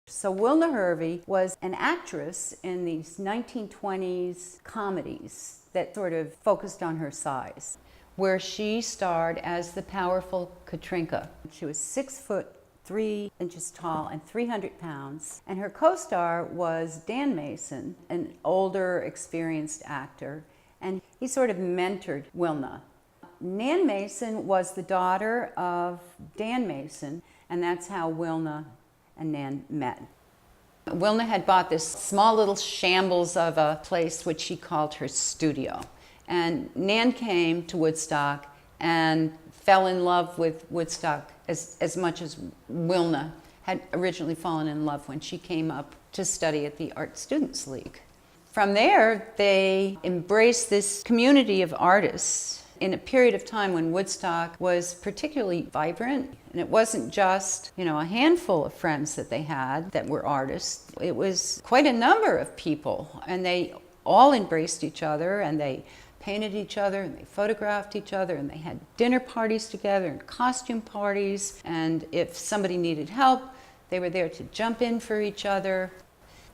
So Wilna Hervey was an actress in these 1920s comedies that sort of focused on her size, where she starred as the powerful Katrinka. She was 6'3" tall and 300 pounds. And her co-star was Dan Mason, an older, experienced actor, and he sort of mentored Wilna. Nan Mason was the daughter of Dan Mason, and that's how Wilna and Nan met. Wilna had bought this small little shambles of a place which she called her studio. And Nan came to Woodstock and fell in love with Woodstock as much as Wilna had originally fallen in love when she came up to study at the Art Students League. From there, they embraced this community of artists in a period of time when Woodstock was particularly vibrant. And it wasn't just, a handful of friends that they had that were artists. It was quite a number of people, and they all embraced each other, and they painted each other, and they photographed each other, and they had dinner parties together and costume parties. And if somebody needed help, they were there to jump in for each other.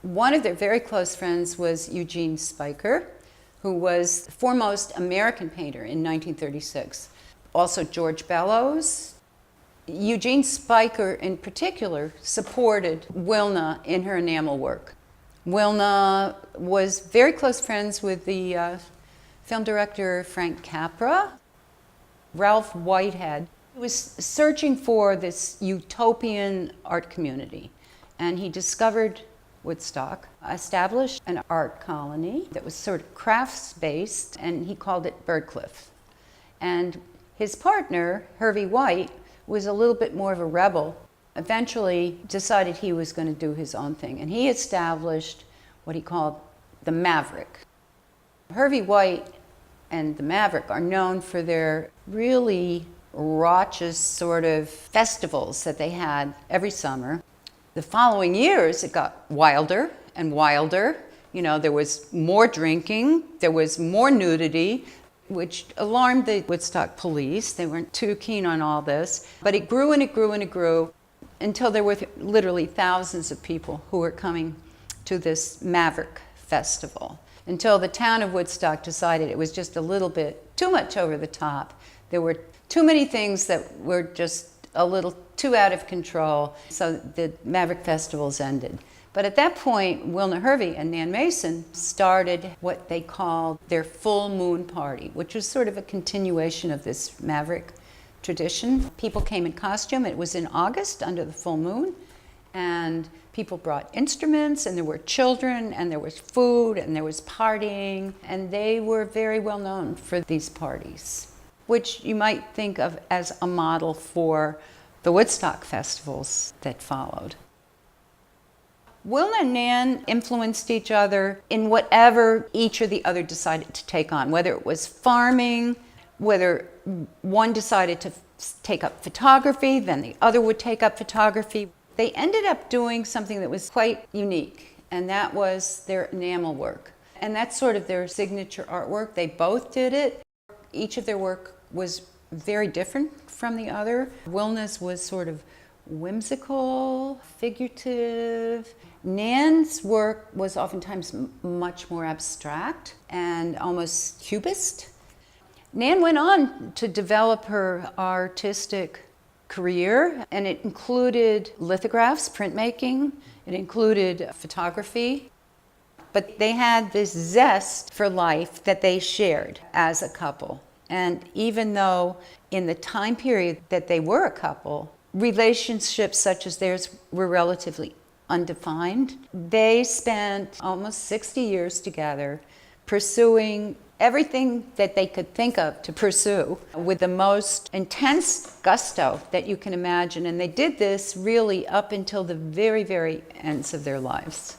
One of their very close friends was Eugene Spiker, who was the foremost American painter in 1936. Also George Bellows. Eugene Spiker, in particular, supported Wilna in her enamel work. Wilna was very close friends with the film director Frank Capra. Ralph Whitehead was searching for this utopian art community, and he discovered Woodstock, established an art colony that was sort of crafts-based, and he called it Birdcliff. And his partner, Hervey White, was a little bit more of a rebel. Eventually decided he was going to do his own thing, and he established what he called the Maverick. Hervey White and the Maverick are known for their really raucous sort of festivals that they had every summer. The following years, it got wilder and wilder. There was more drinking, there was more nudity, which alarmed the Woodstock police. They weren't too keen on all this. But it grew and it grew and it grew until there were literally thousands of people who were coming to this Maverick Festival. Until the town of Woodstock decided it was just a little bit too much over the top. There were too many things that were just a little too out of control, so the Maverick Festivals ended. But at that point, Wilna Hervey and Nan Mason started what they called their full moon party, which was sort of a continuation of this Maverick tradition. People came in costume. It was in August under the full moon, and people brought instruments, and there were children, and there was food, and there was partying, and they were very well known for these parties, which you might think of as a model for the Woodstock festivals that followed. Wilna and Nan influenced each other in whatever each or the other decided to take on, whether it was farming, whether one decided to take up photography, then the other would take up photography. They ended up doing something that was quite unique, and that was their enamel work. And that's sort of their signature artwork. They both did it. Each of their work was very different from the other. Wilna's was sort of whimsical, figurative. Nan's work was oftentimes much more abstract and almost cubist. Nan went on to develop her artistic career, and it included lithographs, printmaking, it included photography. But they had this zest for life that they shared as a couple. And even though in the time period that they were a couple, relationships such as theirs were relatively undefined, they spent almost 60 years together pursuing everything that they could think of to pursue with the most intense gusto that you can imagine. And they did this really up until the very, very ends of their lives.